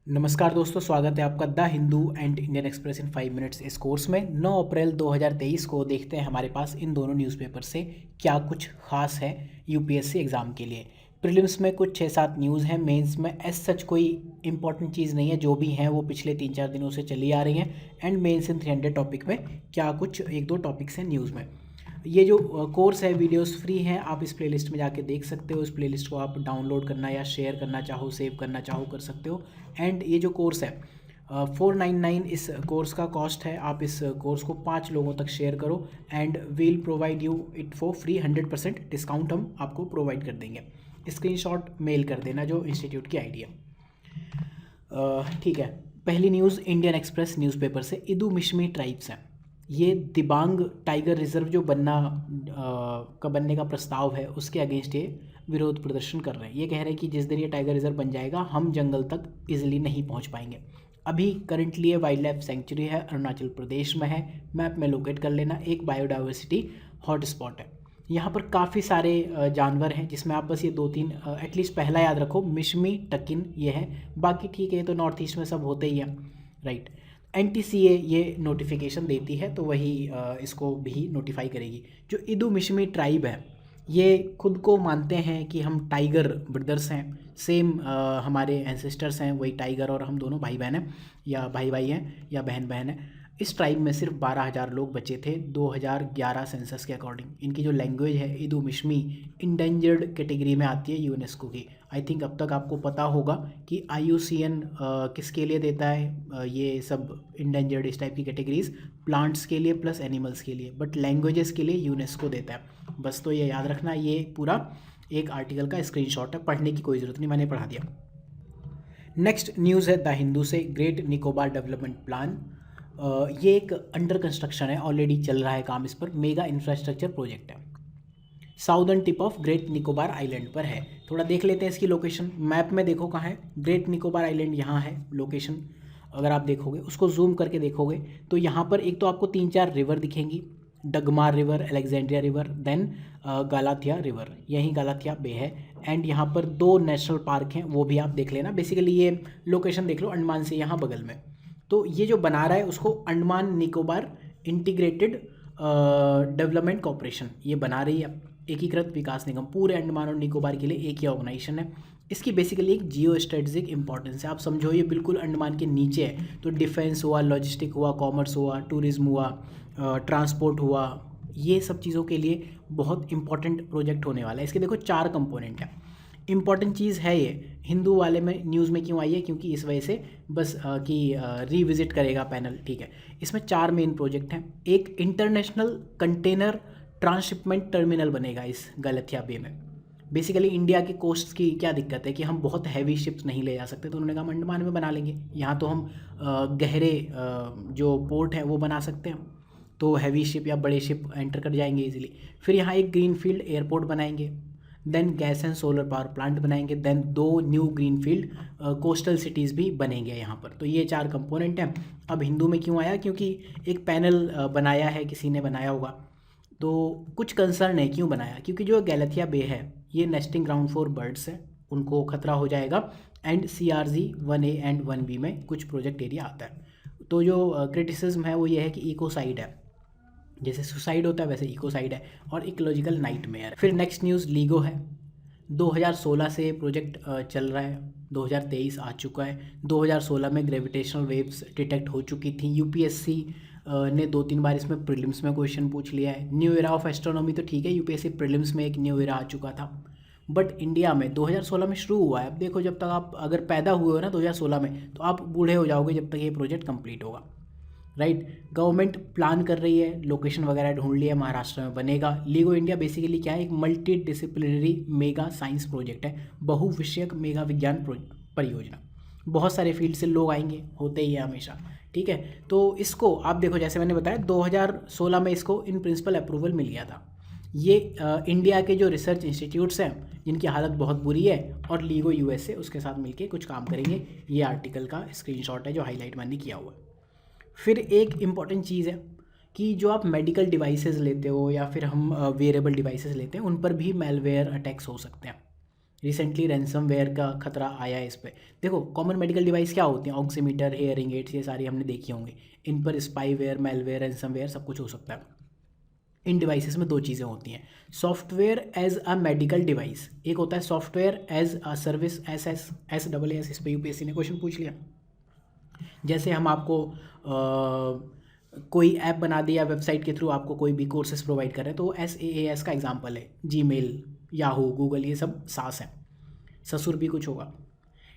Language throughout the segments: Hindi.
नमस्कार दोस्तों, स्वागत है आपका the Hindu and Indian express in 5 minutes इस कोर्स में। 9 अप्रैल 2023 को देखते हैं हमारे पास इन दोनों न्यूज़पेपर से क्या कुछ खास है यूपीएससी एग्ज़ाम के लिए। प्रीलिम्स में कुछ 6-7 न्यूज़ हैं, मेंस में एज सच कोई इंपॉर्टेंट चीज़ नहीं है, जो भी हैं वो पिछले 3-4 दिनों से चली आ रही हैं। एंड मेंस इन 300 टॉपिक में क्या कुछ 1-2 टॉपिक्स हैं न्यूज़ में। ये जो कोर्स है वीडियोस फ्री हैं, आप इस प्लेलिस्ट में जाके देख सकते हो। इस प्लेलिस्ट को आप डाउनलोड करना या शेयर करना चाहो, सेव करना चाहो, कर सकते हो। एंड ये जो कोर्स है 499 इस कोर्स का कॉस्ट है। आप इस कोर्स को 5 लोगों तक शेयर करो and we'll provide you it for free. 100% discount हम आपको प्रोवाइड कर देंगे। स्क्रीनशॉट मेल कर देना जो इंस्टीट्यूट की आईडी है। ठीक है, पहली न्यूज़ इंडियन एक्सप्रेस न्यूज़पेपर से। इदू मिशमी ट्राइब्स हैं, ये दिबांग टाइगर रिजर्व जो बनने का प्रस्ताव है उसके अगेंस्ट ये विरोध प्रदर्शन कर रहे हैं। ये कह रहे हैं कि जिस दिन ये टाइगर रिजर्व बन जाएगा हम जंगल तक इजीली नहीं पहुंच पाएंगे। अभी करंटली ये वाइल्ड लाइफ सेंचुरी है, अरुणाचल प्रदेश में है। मैप में लोकेट कर लेना, एक बायोडाइवर्सिटी हॉटस्पॉट है। यहाँ पर काफ़ी सारे जानवर हैं, जिसमें आप बस ये 2-3 एटलीस्ट पहला याद रखो, मिशमी टकिन ये है। बाकी ठीक है, ये तो नॉर्थ ईस्ट में सब होते ही हैं, राइट। एनटीसीए ये नोटिफिकेशन देती है तो वही इसको भी नोटिफाई करेगी। जो इदू मिशमी ट्राइब है ये खुद को मानते हैं कि हम टाइगर ब्रदर्स हैं, सेम हमारे एंसेस्टर्स हैं वही टाइगर, और हम दोनों भाई बहन हैं या भाई भाई हैं या बहन बहन हैं। इस ट्राइब में सिर्फ 12,000 लोग बचे थे 2011 सेंसस के अकॉर्डिंग। इनकी जो लैंग्वेज है इदू मिशमी इंडेंजर्ड कैटेगरी में आती है यूनेस्को की। आई थिंक अब तक आपको पता होगा कि IUCN किसके लिए देता है ये सब इंडेंजर्ड इस टाइप की कैटेगरीज, प्लांट्स के लिए प्लस एनिमल्स के लिए, बट लैंग्वेजेस के लिए यूनेस्को देता है। बस तो ये याद रखना, ये पूरा एक आर्टिकल का स्क्रीनशॉट है, पढ़ने की कोई ज़रूरत नहीं, मैंने पढ़ा दिया। नेक्स्ट न्यूज़ है द हिंदू से। ग्रेट निकोबार डेवलपमेंट प्लान, ये एक अंडर कंस्ट्रक्शन है, ऑलरेडी चल रहा है काम इस पर। मेगा इंफ्रास्ट्रक्चर प्रोजेक्ट है, southern tip of great Nicobar island पर है। थोड़ा देख लेते हैं इसकी लोकेशन। मैप में देखो कहाँ है, ग्रेट निकोबार आइलैंड यहाँ है लोकेशन। अगर आप देखोगे, उसको जूम करके देखोगे तो यहाँ पर एक तो आपको 3-4 रिवर दिखेंगी। Dagmar river, Alexandria river, then Galathea river, यहीं गालाथिया बे है। एंड यहाँ पर 2 नेशनल पार्क हैं, वो भी आप देख लेना। बेसिकली ये लोकेशन देख लो, अंडमान से यहाँ बगल में। तो ये जो बना रहा है उसको Andaman Nicobar integrated development corporation ये बना रही है। एकीकृत विकास निगम, पूरे अंडमान और निकोबार के लिए एक ही ऑर्गेनाइजेशन है। इसकी बेसिकली एक जियो स्ट्रेटेजिक इंपॉर्टेंस है। आप समझो ये बिल्कुल अंडमान के नीचे है, तो डिफेंस हुआ, लॉजिस्टिक हुआ, कॉमर्स हुआ, टूरिज्म हुआ, ट्रांसपोर्ट हुआ, ये सब चीज़ों के लिए बहुत इंपॉर्टेंट प्रोजेक्ट होने वाला है। इसके देखो 4 कंपोनेंट हैं। इंपॉर्टेंट चीज़ है ये, हिंदू वाले में न्यूज़ में क्यों आई है, क्योंकि इस वजह से बस कि रीविजिट करेगा पैनल, ठीक है। इसमें 4 मेन प्रोजेक्ट हैं। एक इंटरनेशनल कंटेनर ट्रांसशिपमेंट टर्मिनल बनेगा इस गलथिया बे में। बेसिकली इंडिया के कोस्ट की क्या दिक्कत है कि हम बहुत हैवी शिप्स नहीं ले जा सकते, तो उन्होंने कहा हम अंडमान में बना लेंगे। यहाँ तो हम गहरे जो पोर्ट है वो बना सकते हैं, तो हैवी शिप या बड़े शिप एंटर कर जाएंगे इजीली। फिर यहाँ एक ग्रीनफील्ड एयरपोर्ट बनाएंगे, then gas and solar power plant बनाएंगे, then 2 new greenfield coastal cities भी बनेंगे यहाँ पर। तो ये 4 कंपोनेंट हैं। अब हिंदू में क्यों आया, क्योंकि एक पैनल बनाया है, किसी ने बनाया होगा, तो कुछ कंसर्न है। क्यों बनाया, क्योंकि जो गैलेथिया बे है ये नेस्टिंग ग्राउंड फॉर बर्ड्स है, उनको खतरा हो जाएगा। And CRZ 1A and 1B में कुछ प्रोजेक्ट एरिया आता है। तो जो क्रिटिसिज्म है वो ये है कि इकोसाइड है, जैसे सुसाइड होता है वैसे इकोसाइड है, और इकोलॉजिकल नाइटमेयर। फिर नेक्स्ट न्यूज़ लीगो है। 2016 से प्रोजेक्ट चल रहा है, 2023 आ चुका है। 2016 में ग्रेविटेशनल वेव्स डिटेक्ट हो चुकी थी। UPSC ने 2-3 बार इसमें प्रीलिम्स में क्वेश्चन पूछ लिया है। न्यू एरा ऑफ एस्ट्रोनॉमी तो ठीक है, UPSC प्रीलिम्स में एक न्यू एरा आ चुका था, बट इंडिया में 2016 में शुरू हुआ है। अब देखो, जब तक आप अगर पैदा हुए हो ना 2016 में, तो आप बूढ़े हो जाओगे जब तक ये प्रोजेक्ट कंप्लीट होगा, राइट। गवर्नमेंट प्लान कर रही है, लोकेशन वगैरह ढूंढ लिया, महाराष्ट्र में बनेगा। लीगो इंडिया बेसिकली क्या है, एक multi disciplinary mega science project है, बहुविषयक मेगा विज्ञान परियोजना। बहुत सारे फील्ड से लोग आएंगे, होते ही है हमेशा, ठीक है। तो इसको आप देखो, जैसे मैंने बताया 2016 में इसको इन प्रिंसिपल अप्रूवल मिल गया था। ये इंडिया के जो रिसर्च इंस्टीट्यूट्स हैं जिनकी हालत बहुत बुरी है, और लीगो USA उसके साथ मिलके कुछ काम करेंगे। ये आर्टिकल का स्क्रीनशॉट है जो हाईलाइट मैंने किया हुआ है। फिर एक इम्पॉर्टेंट चीज़ है कि जो आप मेडिकल डिवाइसेस लेते हो या फिर हम वेयरेबल डिवाइसेस लेते हैं, उन पर भी मेलवेयर अटैक्स हो सकते हैं। रिसेंटली रैंसमवेयर का खतरा आया है इस पर। देखो कॉमन मेडिकल डिवाइस क्या होती हैं, ऑक्सीमीटर, हेयरिंग एड्स, ये सारी हमने देखी होंगी। इन पर स्पाईवेयर, मेलवेयर, रैंसमवेयर सब कुछ हो सकता है। इन डिवाइसेस में दो चीज़ें होती हैं, software as a medical device, एक होता है software as a service, SSS, इस पर यूपीएससी ने क्वेश्चन पूछ लिया। जैसे हम आपको कोई ऐप बना दिया वेबसाइट के थ्रू, आपको कोई भी कोर्सेज प्रोवाइड कर रहे हैं, तो SaaS का एग्जांपल है। जीमेल, याहू, गूगल, ये सब सास है। ससुर भी कुछ होगा,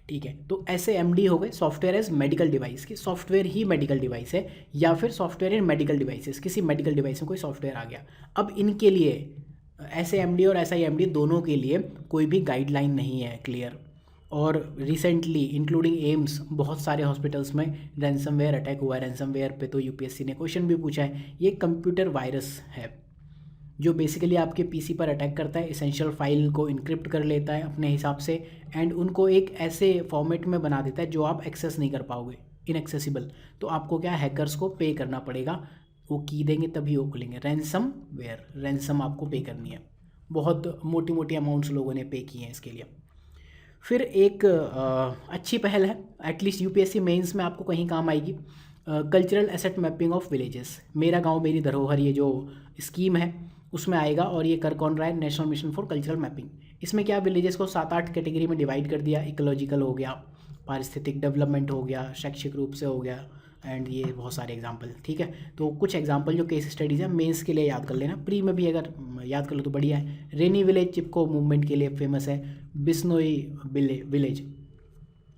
ठीक है। तो ऐसे MD हो गए सॉफ्टवेयर एज मेडिकल डिवाइस, की सॉफ्टवेयर ही मेडिकल डिवाइस है, या फिर सॉफ्टवेयर इन मेडिकल डिवाइसेस, किसी मेडिकल डिवाइस में कोई सॉफ्टवेयर आ गया। अब इनके लिए ऐसे MD और SIMD दोनों के लिए कोई भी गाइडलाइन नहीं है क्लियर। और रिसेंटली इंक्लूडिंग एम्स बहुत सारे हॉस्पिटल्स में रैंसमवेयर अटैक हुआ है। रैंसमवेयर पे तो यूपीएससी ने क्वेश्चन भी पूछा है। ये कंप्यूटर वायरस है जो बेसिकली आपके पीसी पर अटैक करता है, एसेंशियल फाइल को इनक्रिप्ट कर लेता है अपने हिसाब से, एंड उनको एक ऐसे फॉर्मेट में बना देता है जो आप एक्सेस नहीं कर पाओगे, इनएक्सेसिबल। तो आपको क्या, हैकर्स को पे करना पड़ेगा, वो की देंगे तभी वो खुलेंगे। रैंसमवेयर, रैंसम आपको पे करनी है। बहुत मोटी मोटी अमाउंट्स लोगों ने पे किए हैं इसके लिए। फिर एक अच्छी पहल है, एटलीस्ट यूपीएससी मेंस में आपको कहीं काम आएगी, cultural asset mapping of villages. मेरा गांव मेरी धरोहर, ये जो स्कीम है उसमें आएगा। और ये कर कौन रहा है, national mission for cultural mapping. इसमें क्या, विलेजेस को 7-8 कैटेगरी में डिवाइड कर दिया। इकोलॉजिकल हो गया, पारिस्थितिक डेवलपमेंट हो गया, शैक्षिक रूप से हो गया, एंड ये बहुत सारे एग्जाम्पल, ठीक है। तो कुछ एग्जाम्पल जो केस स्टडीज़ हैं मेंस के लिए याद कर लेना, प्री में भी अगर याद कर लो तो बढ़िया है। रेनी विलेज चिपको मूवमेंट के लिए फेमस है। बिश्नोई विलेज,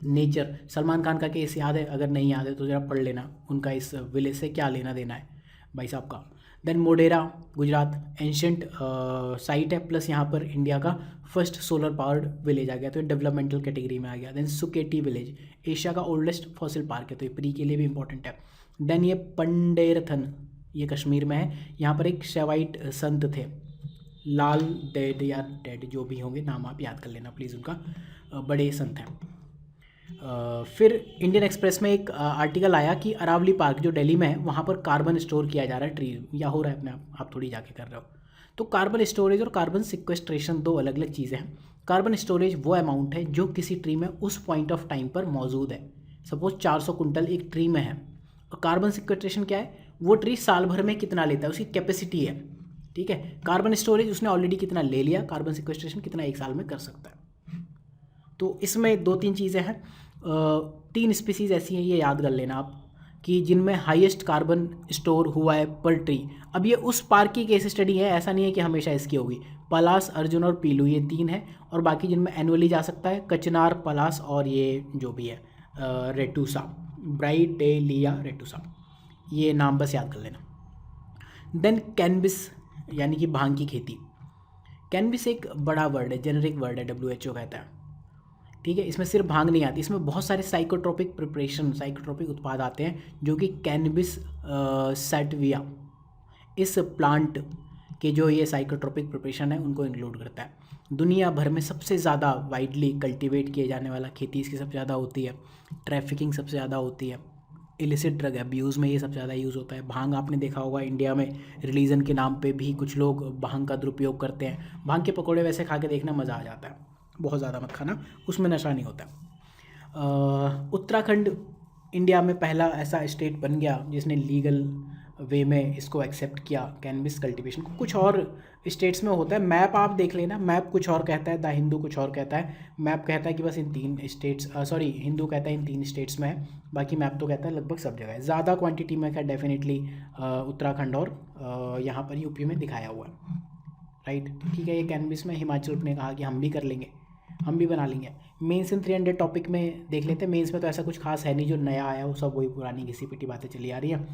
नेचर, सलमान खान का केस याद है, अगर नहीं याद है तो ज़रा पढ़ लेना, उनका इस विलेज से क्या लेना देना है भाई साहब का। Then Modhera Gujarat, ancient site है, प्लस यहाँ पर इंडिया का फर्स्ट सोलर पावर्ड विलेज आ गया, तो ये डेवलपमेंटल कैटेगरी में आ गया। देन सुकेटी विलेज, एशिया का ओल्डेस्ट फॉसिल पार्क है, तो ये प्री के लिए भी इंपॉर्टेंट है। देन ये पंडेरथन, ये कश्मीर में है। यहाँ पर एक शैवाइट संत थे, लाल डेड या डेड जो भी होंगे, नाम आप याद कर लेना प्लीज़ उनका, बड़े संत हैं। फिर इंडियन एक्सप्रेस में एक आर्टिकल आया कि अरावली पार्क जो दिल्ली में है, वहाँ पर कार्बन स्टोर किया जा रहा है, ट्री या हो रहा है अपने आप थोड़ी जाके कर रहे हो। तो कार्बन स्टोरेज और कार्बन सिक्वेस्ट्रेशन दो अलग अलग चीज़ें हैं। कार्बन स्टोरेज वो अमाउंट है जो किसी ट्री में उस पॉइंट ऑफ टाइम पर मौजूद है। सपोज 400 कुंटल एक ट्री में है। और कार्बन सिक्वेस्ट्रेशन क्या है, वो ट्री साल भर में कितना लेता है, उसकी कैपेसिटी है, ठीक है। कार्बन स्टोरेज उसने ऑलरेडी कितना ले लिया, कार्बन सिक्वेस्ट्रेशन कितना एक साल में कर सकता है। तो इसमें 2-3 चीज़ें हैं। 3 स्पीसीज़ ऐसी हैं, ये याद कर लेना आप, कि जिनमें हाईएस्ट कार्बन स्टोर हुआ है पर ट्री। अब ये उस पार्क की केस स्टडी है, ऐसा नहीं है कि हमेशा इसकी होगी। पलास, अर्जुन और पीलू, ये 3 है। और बाकी जिनमें एनुअली जा सकता है, कचनार, पलास और ये जो भी है रेटूसा, ब्राइडेलिया रेटूसा, ये नाम बस याद कर लेना। देन कैनबिस, यानी कि भांग की खेती। कैनबिस एक बड़ा वर्ड है, जेनरिक वर्ड है, WHO कहता है, ठीक है। इसमें सिर्फ भांग नहीं आती, इसमें बहुत सारे साइकोट्रोपिक प्रिपरेशन, साइकोट्रोपिक उत्पाद आते हैं जो कि कैनबिस सैटिवा, इस प्लांट के जो ये साइकोट्रोपिक प्रिपरेशन है उनको इंक्लूड करता है। दुनिया भर में सबसे ज़्यादा वाइडली कल्टीवेट किए जाने वाला खेती इसकी सबसे ज़्यादा होती है। ट्रैफिकिंग सबसे ज़्यादा होती है। इलिसिट ड्रग अब्यूज़ में ये सबसे ज़्यादा यूज़ होता है। भांग आपने देखा होगा, इंडिया में रिलीजन के नाम पे भी कुछ लोग भांग का दुरुपयोग करते हैं। भांग के पकौड़े वैसे खा के देखना, मज़ा आ जाता है, बहुत ज़्यादा मत खाना, उसमें नशा नहीं होता। उत्तराखंड इंडिया में पहला ऐसा स्टेट बन गया जिसने लीगल वे में इसको एक्सेप्ट किया, कैनबिस कल्टीवेशन को। कुछ और स्टेट्स में होता है, मैप आप देख लेना, मैप कुछ और कहता है, द हिंदू कुछ और कहता है। मैप कहता है कि बस इन 3 स्टेट्स, सॉरी हिंदू कहता है इन 3 स्टेट्स में है, बाकी मैप तो कहता है लगभग सब जगह है। ज़्यादा क्वांटिटी में क्या, डेफिनेटली उत्तराखंड और यहाँ पर यूपी में दिखाया हुआ है, राइट, ठीक है। ये कैनबिस में हिमाचल ने कहा कि हम भी कर लेंगे, हम भी बना लेंगे। मेंस इन 300 टॉपिक में देख लेते हैं। मेंस में तो ऐसा कुछ खास है नहीं, जो नया आया वो सब वही पुरानी घिसी पिटी बातें चली आ रही हैं।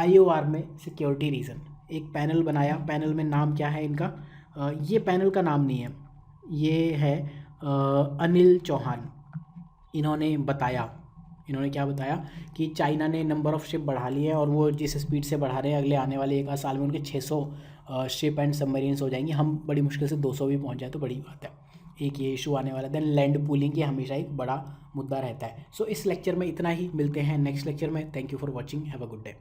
IOR में सिक्योरिटी रीज़न एक पैनल बनाया, पैनल में नाम क्या है इनका, ये पैनल का नाम नहीं है, ये है अनिल चौहान। इन्होंने क्या बताया कि चाइना ने नंबर ऑफ़ शिप बढ़ा लिए हैं, और वो जिस स्पीड से बढ़ा रहे हैं अगले आने वाले 1 साल में उनके 600 शिप एंड सबमरीन्स हो जाएंगी। हम बड़ी मुश्किल से 200 भी पहुंच जाए तो बड़ी बात है। एक ये इशू आने वाला है। देन लैंड पूलिंग, ये हमेशा एक बड़ा मुद्दा रहता है। सो इस लेक्चर में इतना ही, मिलते हैं नेक्स्ट लेक्चर में। Thank you for watching, have a good day.